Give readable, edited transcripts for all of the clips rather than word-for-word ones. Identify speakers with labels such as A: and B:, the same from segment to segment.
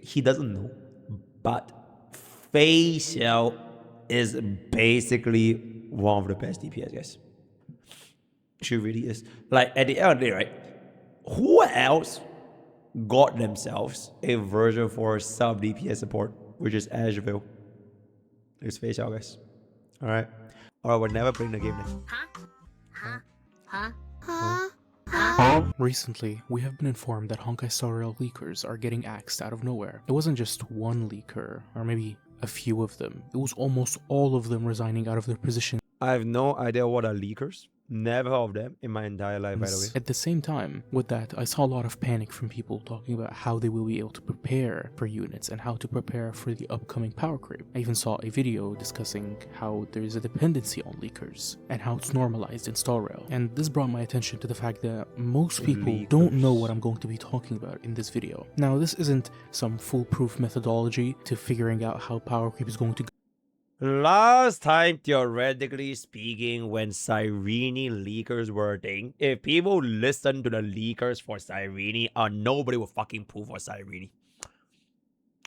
A: he doesn't know, but facial is basically one of the best DPS, guys. She really is. Like, at the end of the day, right? Who else got themselves a version for sub DPS support, which is Asheville? It's facial, guys. Alright. Alright, we're never playing the game then.
B: Recently, we have been informed that Honkai Star Rail leakers are getting axed out of nowhere. It wasn't just one leaker, or maybe a few of them. It was almost all of them resigning out of their positions.
A: I have no idea what are leakers. Never heard of them in my entire life, by the way.
B: At the same time, with that, I saw a lot of panic from people talking about how they will be able to prepare for units and how to prepare for the upcoming Powercrep. I even saw a video discussing how there is a dependency on leakers and how it's normalized in Star Rail. And this brought my attention to the fact that most people don't know what I'm going to be talking about in this video. Now, this isn't some foolproof methodology to figuring out how Powercrep is going to go.
A: Last time, theoretically speaking, when Cyrene leakers were a thing, if people listen to the leakers for Cyrene, nobody will fucking pull for Cyrene.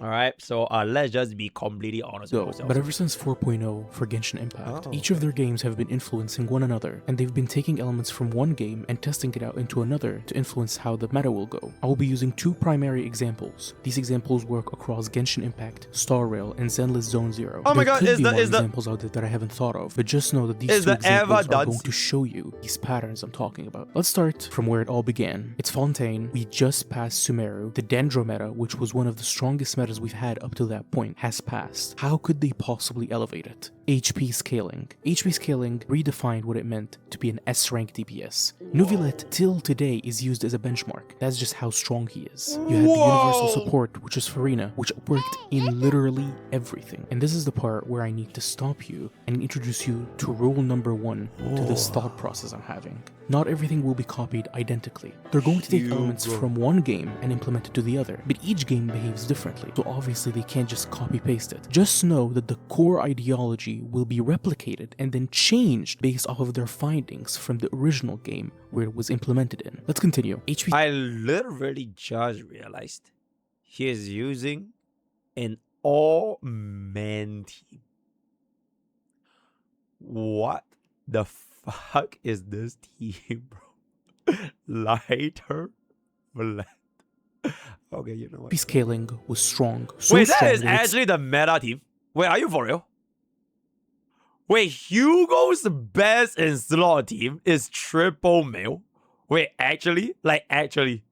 A: Alright, so let's just be completely honest with ourselves.
B: But ever since 4.0 for Genshin Impact, each of their games have been influencing one another, and they've been taking elements from one game and testing it out into another to influence how the meta will go. I will be using two primary examples. These examples work across Genshin Impact, Star Rail, and Zenless Zone Zero.
A: Oh my god,
B: there could be more examples out there that I haven't thought of, but just know that these two examples are going to show you these patterns I'm talking about. Let's start from where it all began. It's Fontaine. We just passed Sumeru. The Dendro meta, which was one of the strongest metas we've had up to that point, has passed. How could they possibly elevate it? HP scaling. HP scaling redefined what it meant to be an S-rank DPS. Nuvilet till today is used as a benchmark. That's just how strong he is. You had the universal support, which is Farina, which worked in literally everything. And this is the part where I need to stop you and introduce you to rule number one to this thought process I'm having. Not everything will be copied identically. They're going to take elements from one game and implement it to the other, but each game behaves differently, so obviously they can't just copy-paste it. Just know that the core ideology will be replicated and then changed based off of their findings from the original game where it was implemented in. Let's continue. HP.
A: I literally just realized he is using an all-man team. What the fuck is this team, bro? Lighter, flat. Okay, you know what?
B: Scaling was strong. So
A: wait,
B: strong
A: that is actually the meta team. Wait, are you for real? Wait, Hugo's best in slot team is triple male. Wait, actually? Like actually?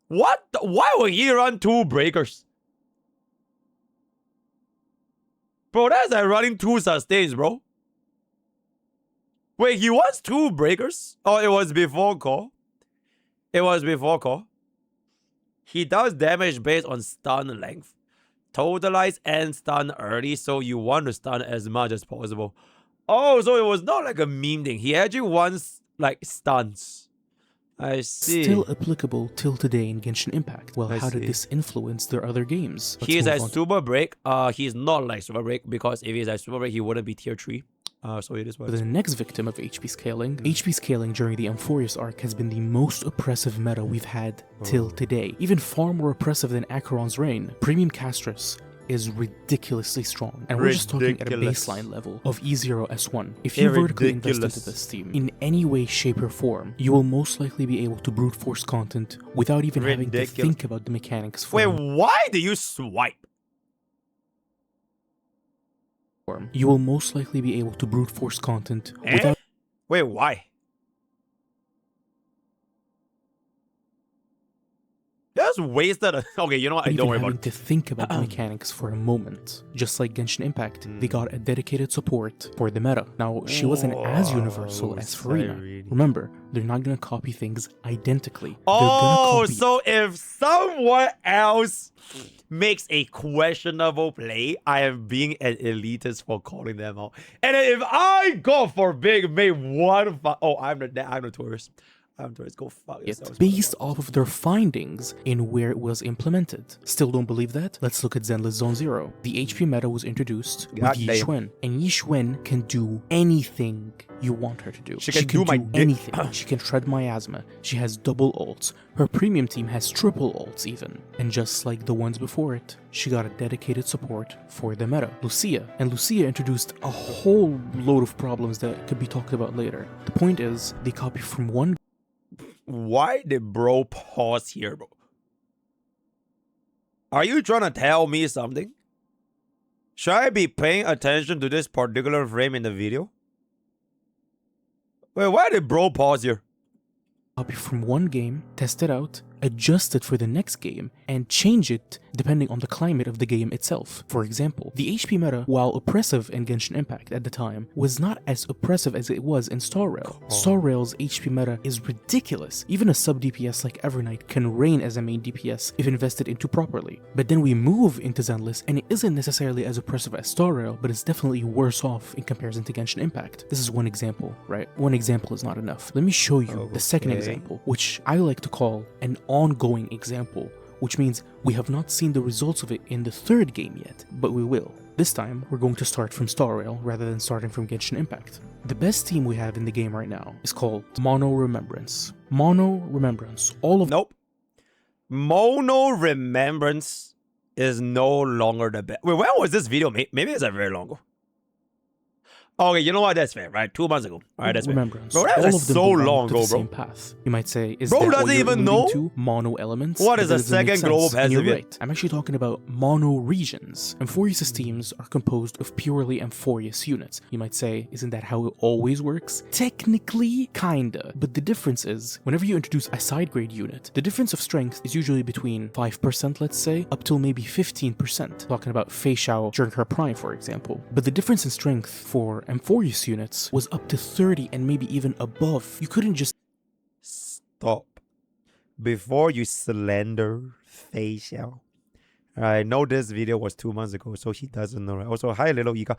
A: What? Why would he run two breakers? Bro, that's like running two sustains, bro. Wait, he wants two breakers? Oh, it was before call. It was before call. He does damage based on stun length. Totalize and stun early, so you want to stun as much as possible. Oh, so it was not like a meme thing. He actually wants, like, stuns. I see.
B: Still applicable till today in Genshin Impact. Well, how did this influence their other games?
A: He's a Super Break. He's not like Super Break, because if he's a Super Break, he wouldn't be tier 3. So it is what
B: the next victim of HP scaling. HP scaling during the Amphorius arc has been the most oppressive meta we've had till today. Even far more oppressive than Acheron's reign. Premium Castris is ridiculously strong. And we're just talking at a baseline level of E0 S1. If you vertically invest into this team in any way, shape, or form, you will most likely be able to brute force content without even having to think about the mechanics for
A: why do you swipe?
B: You will most likely be able to brute force content without...
A: Wait, why? Just wasted. Okay, you know what? I don't worry about it.
B: To think about the mechanics for a moment. Just like Genshin Impact, they got a dedicated support for the meta. Now, she wasn't as universal as Farina. Remember, they're not gonna copy things identically.
A: Oh, so if someone else makes a questionable play, I am being an elitist for calling them out. And if I, God forbid, make one... I'm notorious. Let's go fuck
B: it
A: yourselves.
B: based off of their findings in where it was implemented. Still don't believe that? Let's look at Zenless Zone Zero. The HP meta was introduced with Yi Xuan, and Yi Xuan can do anything you want her to do.
A: She can do
B: anything. She can shred miasma. She has double ults. Her premium team has triple ults even. And just like the ones before it, she got a dedicated support for the meta, Lucia. And Lucia introduced a whole load of problems that could be talked about later. The point is, they copy from one.
A: Why did bro pause here, bro? Are you trying to tell me something? Should I be paying attention to this particular frame in the video? Wait, why did bro pause here?
B: Copy from one game, test it out, adjust it for the next game, and change it depending on the climate of the game itself. For example, the HP meta, while oppressive in Genshin Impact at the time, was not as oppressive as it was in Star Rail. Star Rail's HP meta is ridiculous. Even a sub DPS like Evernight can reign as a main DPS if invested into properly. But then we move into Zenless, and it isn't necessarily as oppressive as Star Rail, but it's definitely worse off in comparison to Genshin Impact. This is one example, right? One example is not enough. Let me show you the second example, which I like to call an ongoing example, which means we have not seen the results of it in the third game yet, but we will. This time, we're going to start from Star Rail rather than starting from Genshin Impact. The best team we have in the game right now is called Mono Remembrance. Mono Remembrance, all of—
A: Nope. Mono Remembrance is no longer the best. Wait, when was this video made? Maybe it's a very long ago. Okay, you know what? That's fair, right? 2 months ago. All right, that's fair.
B: Remembrance.
A: Bro, that's
B: all of them
A: so
B: belong
A: long
B: to
A: ago,
B: the
A: bro.
B: same path. You might say, is
A: Bro
B: that
A: doesn't
B: what you're
A: even
B: alluding
A: know
B: to? Mono elements?
A: what is
B: That
A: a
B: doesn't make
A: second
B: sense,
A: globe
B: and
A: has
B: you're
A: of it?
B: right. I'm actually talking about mono regions. Amphorius' teams are composed of purely Amphorius units. You might say, isn't that how it always works? Technically, kinda. But the difference is, whenever you introduce a side grade unit, the difference of strength is usually between 5%, let's say, up till maybe 15%. Talking about Fei Xiao during her prime, for example. But the difference in strength for Amphorius units was up to 30 and maybe even above. You couldn't just—
A: Stop. Before you slander Fei Xiao. I know this video was 2 months ago, so he doesn't know. Right? Also, hi, little Ika.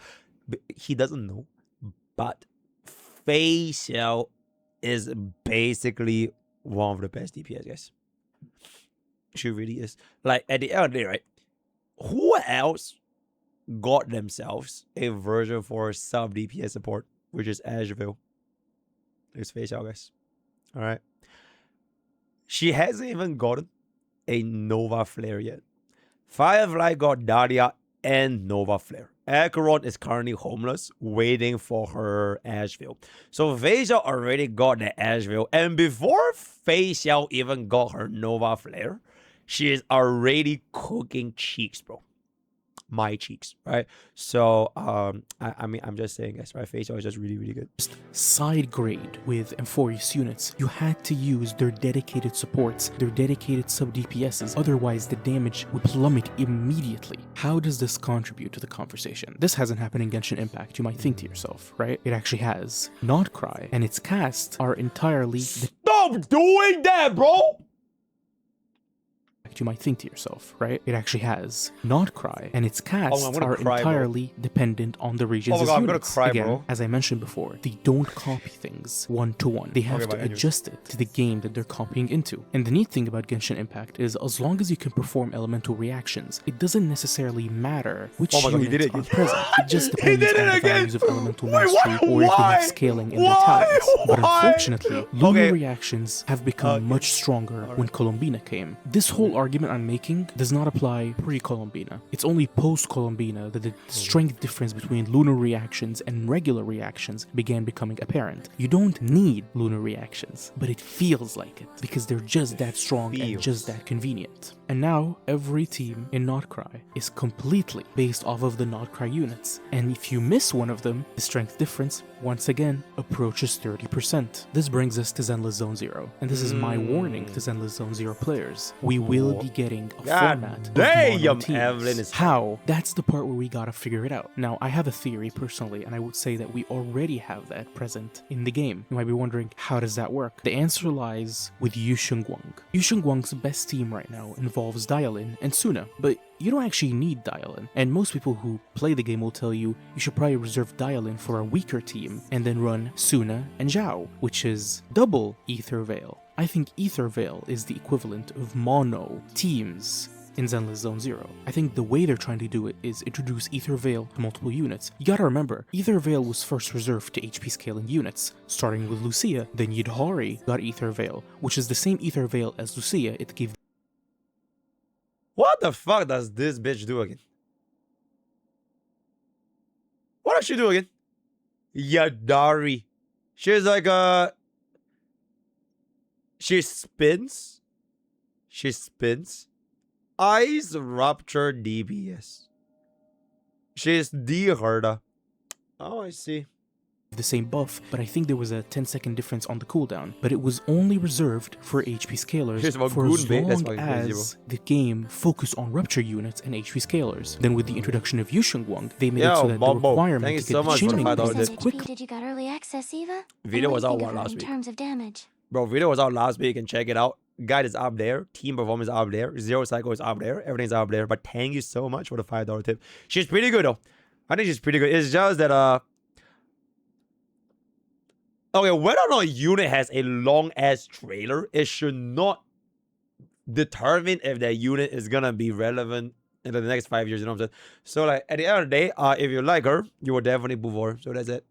A: He doesn't know. But Fei Xiao is basically one of the best DPS, guys. She really is. Like, at the end of the day, right? Who else got themselves a version for sub DPS support, which is Asheville? It's Fei Xiao, guys. All right. She hasn't even gotten a Nova Flare yet. Firefly got Dahlia and Nova Flare. Acheron is currently homeless, waiting for her Asheville. So Fei Xiao already got the Asheville, and before Fei Xiao even got her Nova Flare, she is already cooking cheeks, bro. My cheeks, right? So, I mean, I'm just saying, guys, right? Fei Xiao is just really, really good.
B: side grade with Amphorius units. You had to use their dedicated supports, their dedicated sub DPSs, otherwise the damage would plummet immediately. How does this contribute to the conversation? This hasn't happened in Genshin Impact, you might think to yourself, right? It actually has. Notcry and its cast are entirely—
A: Stop doing that, bro!
B: You might think to yourself, right? It actually has. Notcry and its cast are entirely dependent on the region's units.
A: I'm gonna cry,
B: Again,
A: bro.
B: as I mentioned before, they don't copy things one-to-one. They have to adjust it to the game that they're copying into. And the neat thing about Genshin Impact is, as long as you can perform elemental reactions, it doesn't necessarily matter which units are present. It just depends on the values of elemental mastery or if they have scaling in their talents. But unfortunately, lunar reactions have become much stronger when Colombina came. This whole argument I'm making does not apply pre-Colombina. It's only post-Colombina that the strength difference between lunar reactions and regular reactions began becoming apparent. You don't need lunar reactions, but it feels like it because they're just that strong and just that convenient. And now, every team in Notcry is completely based off of the Notcry units. And if you miss one of them, the strength difference, once again, approaches 30%. This brings us to Zenless Zone Zero. And this is my warning to Zenless Zone Zero players. We will be getting a format of mono teams. How? That's the part where we gotta figure it out. Now, I have a theory personally, and I would say that we already have that present in the game. You might be wondering, how does that work? The answer lies with Yu Shengguang. Yu Shengguang's best team right now involves Dialin and Sena, but you don't actually need dial-in. And most people who play the game will tell you should probably reserve dial-in for a weaker team and then run Sena and Zhao, which is double Ether Veil. I think Ether Veil is the equivalent of mono teams in Zenless Zone Zero. I think the way they're trying to do it is introduce Ether Veil to multiple units. You gotta remember, Ether Veil was first reserved to HP scaling units, starting with Lucia, then Yidhari got Ether Veil, which is the same Ether Veil as Lucia. It gave...
A: What the fuck does this bitch do again? What does she do again? Yadari. She's like she spins. She spins. Eyes rupture DBS. She's the Herda. Oh, I see.
B: The same buff, but I think there was a 10-second difference on the cooldown. But it was only reserved for HP scalers for as long as the game focused on rupture units and HP scalers. Then with the introduction of Yusheng Wang, they made it so that the requirement to get the chain as quick.
C: Did you got early access, Eva?
A: Video was out last week.
C: In terms of damage.
A: Bro, video was out last week and check it out. Guide is up there. Team performance is up there. Zero cycle is up there. Everything's up there. But thank you so much for the $5 tip. She's pretty good though. I think she's pretty good. It's just that okay, whether or not a unit has a long ass trailer, it should not determine if that unit is gonna be relevant in the next 5 years, you know what I'm saying? So like at the end of the day, if you like her, you will definitely move her. So that's it.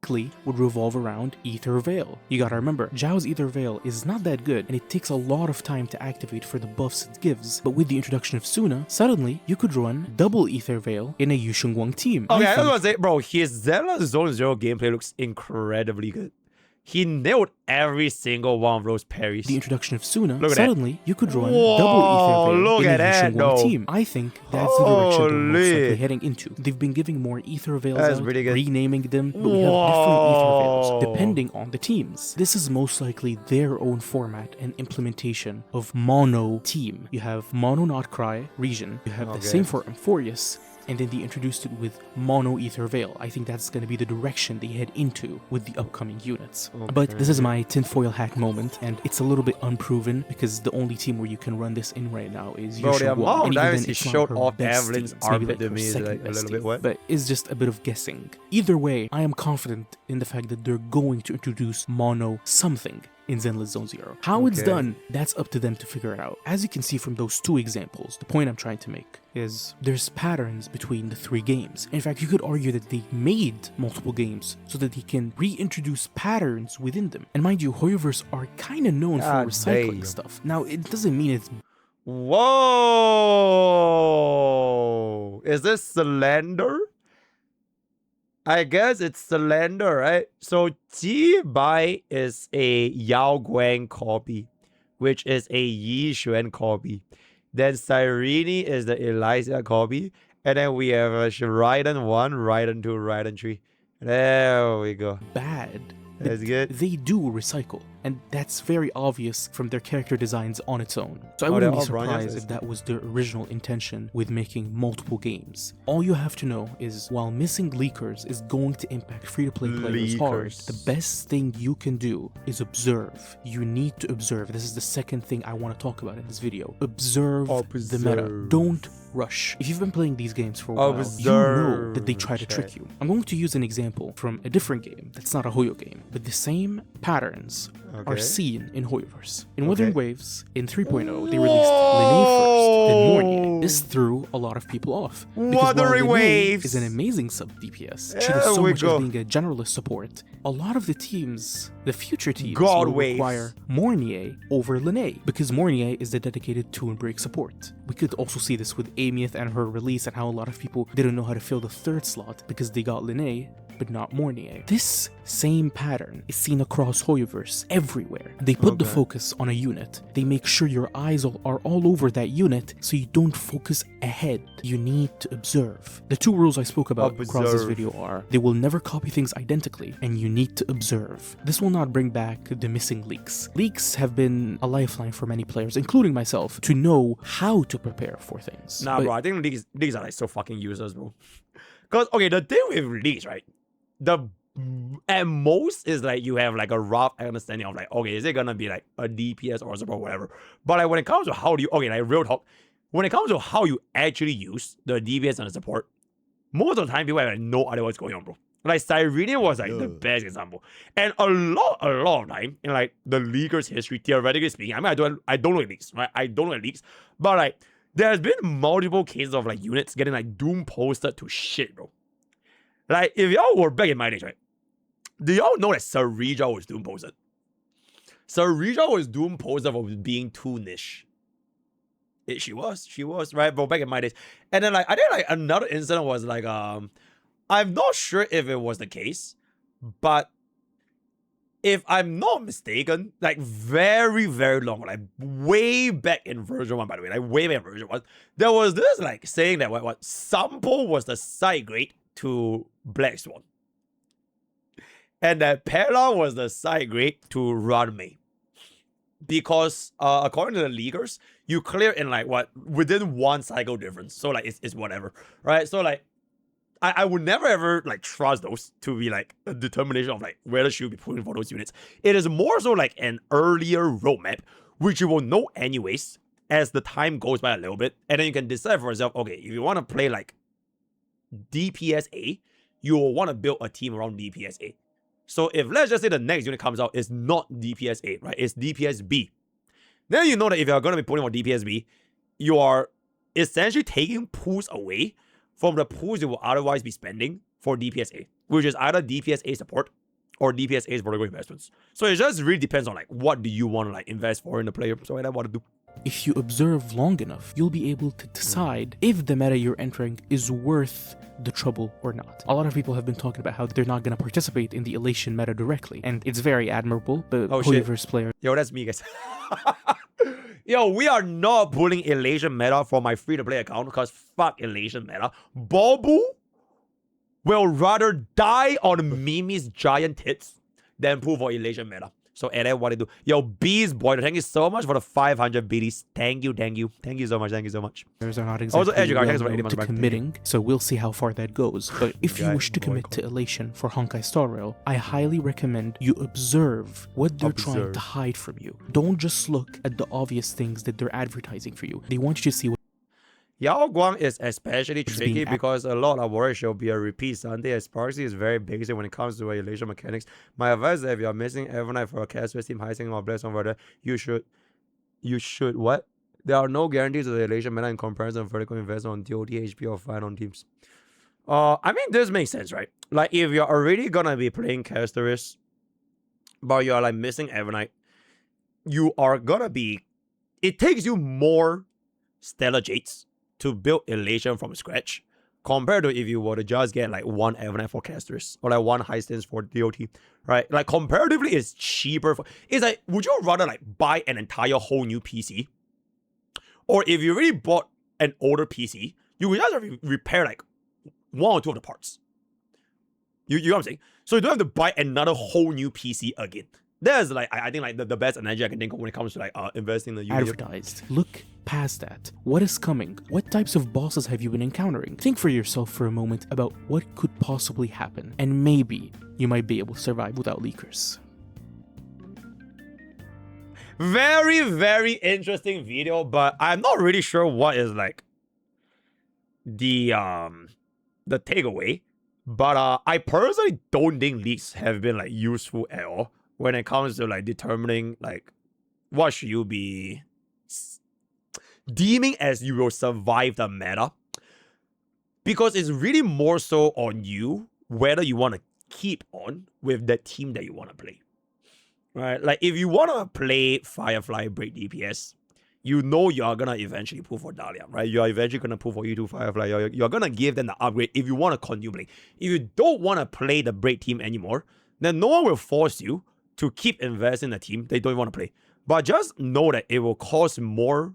B: Would revolve around Ether Veil. You gotta remember, Zhao's Ether Veil is not that good, and it takes a lot of time to activate for the buffs it gives. But with the introduction of Sena, suddenly you could run double Ether Veil in a Yusheng Wang team.
A: Okay, I was gonna say, bro, his Zenless Zone Zero gameplay looks incredibly good. He nailed every single one of those parries.
B: The introduction of Sena, suddenly you could run double Ether Veil in a Yusheng Wang team. I think that's the direction they're most likely heading into. They've been giving more Ether Veils out, renaming them, but we have different Ether Veils depending on the teams. This is most likely their own format and implementation of mono team. You have mono not cry region. You have the same for Amphorius. And then they introduced it with mono Ether Veil. I think that's going to be the direction they head into with the upcoming units. But this is my tinfoil hat moment, and it's a little bit unproven because the only team where you can run this in right now is Yusheng Wang. And even then, it's not her best team. It's maybe like her second best team, but it's just a bit of guessing. Either way, I am confident in the fact that they're going to introduce mono something in Zenless Zone Zero. How it's done, that's up to them to figure it out. As you can see from those two examples, the point I'm trying to make is there's patterns between the three games. In fact, you could argue that they made multiple games so that they can reintroduce patterns within them. And mind you, Hoyoverse are kind of known for recycling stuff. Now, it doesn't mean it's...
A: Whoa! Is this Slender? I guess it's Slender, right? So Ji Bai is a Yao Guang copy, which is a Yi Xuan copy. Then Cyrene is the Eliza copy. And then we have Raiden 1, Raiden 2, Raiden 3. There we go.
B: Bad.
A: That's good.
B: They do recycle, and that's very obvious from their character designs on its own. So I wouldn't be surprised if that was their original intention with making multiple games. All you have to know is while missing leakers is going to impact free-to-play players hard, the best thing you can do is observe. You need to observe. This is the second thing I want to talk about in this video. Observe the meta. Don't rush. If you've been playing these games for a while, you know that they try to trick you. I'm going to use an example from a different game that's not a Hoyo game, but the same patterns are seen in Hoyoverse. In Wuthering Waves, in 3.0, they released Linné first, then Mornier. This threw a lot of people off. Because while Linné is an amazing sub-DPS, she does so much as being a generalist support, a lot of the teams, the future teams, will require Mornier over Linné, because Mornier is the dedicated 2 and break support. We could also see this with Amieth and her release and how a lot of people didn't know how to fill the 3rd slot because they got Linné, but not Mornier. This same pattern is seen across Hoyoverse everywhere. They put the focus on a unit. They make sure your eyes are all over that unit so you don't focus ahead. You need to observe. The 2 rules I spoke about across this video are they will never copy things identically and you need to observe. This will not bring back the missing leaks. Leaks have been a lifeline for many players, including myself, to know how to prepare for things.
A: Nah, bro, I think leaks are like so fucking useless, bro. Because, okay, the thing with leaks, right? At most is like you have like a rough understanding of like, okay, is it gonna be like a DPS or support or whatever? But like when it comes to how do you, okay, like real talk, when it comes to how you actually use the DPS and the support, most of the time people have like, no idea what's going on, bro. Like Cyrenian was like the best example. And a lot of time in like the leaguer's history, theoretically speaking, I mean I don't know leaks, right? I don't know leaks. But like there's been multiple cases of like units getting like doom posted to shit, bro. Like if y'all were back in my days, right? Do y'all know that Sarija was doom posted? Sarija was doom posted for being too niche. She was, right? But back in my days. And then like I think like another incident was like I'm not sure if it was the case, but if I'm not mistaken, like very, very long, like way back in version 1, by the way, like way back in version 1, there was this like saying that what Sampo was the side grade to Black Swan. And that Pela was the side grade to Ranmei. Because according to the leaguers, you clear in like what within 1 cycle difference. So like it's whatever. Right? So like I would never ever like trust those to be like a determination of like whether she will be pulling for those units. It is more so like an earlier roadmap, which you will know anyways as the time goes by a little bit, and then you can decide for yourself, okay, if you want to play like DPSA, you will want to build a team around DPSA. So if let's just say the next unit comes out is not DPSA, right? It's DPSB. Then you know that if you're going to be pulling for DPSB, you are essentially taking pools away from the pools you will otherwise be spending for DPSA, which is either DPSA support or DPSA's vertical investments. So it just really depends on like what do you want to like invest for in the player. So I want to do.
B: If you observe long enough, you'll be able to decide if the meta you're entering is worth the trouble or not. A lot of people have been talking about how they're not going to participate in the Elation meta directly, and it's very admirable. The Hoyoverse player.
A: Yo, that's me, guys. Yo, we are not pulling Elation meta for my free-to-play account because fuck Elation meta. Bobu will rather die on Mimi's giant tits than pull for Elation meta. So, and then what do you do? Yo, Beast Boy, thank you so much for the 500 BDs. Thank you. Thank you so much. Thank you so much.
B: Players are not exactly to committing, so we'll see how far that goes. But if you wish to commit to Elation for Honkai Star Rail, I highly recommend you observe what they're trying to hide from you. Don't just look at the obvious things that they're advertising for you. They want you to see what
A: Yao Guang is especially tricky because a lot of warriors will be a repeat Sunday, as Sparksy is very basic when it comes to elation mechanics. My advice is that if you're missing Evernight for a caster team, high single or bless on further, you should what? There are no guarantees of the elation meta in comparison of vertical investment on DOT, HP, or fight on teams. I mean, this makes sense, right? Like, if you're already gonna be playing casters, but you're like missing Evernight, you are gonna be. It takes you more Stellar Jades to build Elation from scratch compared to if you were to just get like 1 Evernight for casters or like 1 high stance for DOT, right? Like comparatively, it's cheaper. It's like, would you rather like buy an entire whole new PC? Or if you already bought an older PC, you would just repair like 1 or 2 of the parts. You know what I'm saying? So you don't have to buy another whole new PC again. There's like, I think like the best analogy I can think of when it comes to like investing in the
B: advertised. Look past that. What is coming? What types of bosses have you been encountering? Think for yourself for a moment about what could possibly happen, and maybe you might be able to survive without leakers.
A: Very, very interesting video, but I'm not really sure what is like the takeaway. But I personally don't think leaks have been like useful at all when it comes to like determining like what should you be deeming as you will survive the meta, because it's really more so on you whether you want to keep on with the team that you want to play, right? Like if you want to play Firefly break DPS, you know you're gonna eventually pull for Dahlia, right? You're eventually gonna pull for E2 Firefly. You're gonna give them the upgrade if you want to continue playing. If you don't want to play the break team anymore, then no one will force you to keep investing in a team they don't want to play. But just know that it will cost more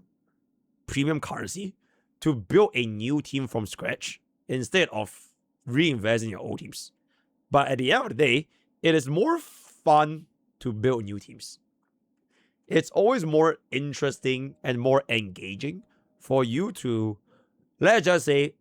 A: premium currency to build a new team from scratch instead of reinvesting in your old teams. But at the end of the day, it is more fun to build new teams. It's always more interesting and more engaging for you to, let's just say,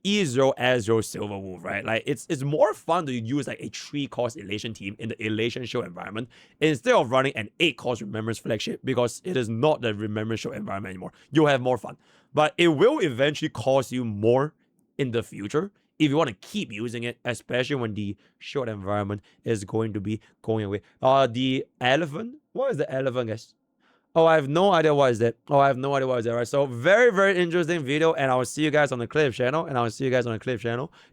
A: E0 S0 Silver Wolf, right? Like it's more fun to use like a 3-cost Elation team in the Elation show environment instead of running an 8-cost Remembrance flagship, because it is not the Remembrance show environment anymore. You'll have more fun. but it will eventually cost you more in the future if you want to keep using it, especially when the short environment is going to be going away. The elephant? What is the elephant, guys? Oh, I have no idea what is that. Oh, I have no idea what is that, right? So very, very interesting video, and I will see you guys on the Clip channel,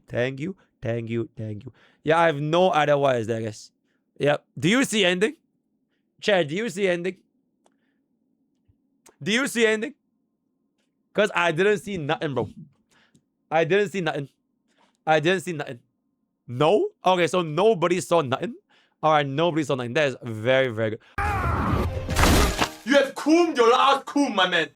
A: Thank you, thank you, thank you. Yeah, I have no idea what is that, guys. Yep. Do you see anything? Chad, do you see anything? Do you see anything? Because I didn't see nothing, bro. I didn't see nothing. No? Okay, so nobody saw nothing. Alright, nobody saw nothing. That is very, very good. You have cooled your last cool, my man.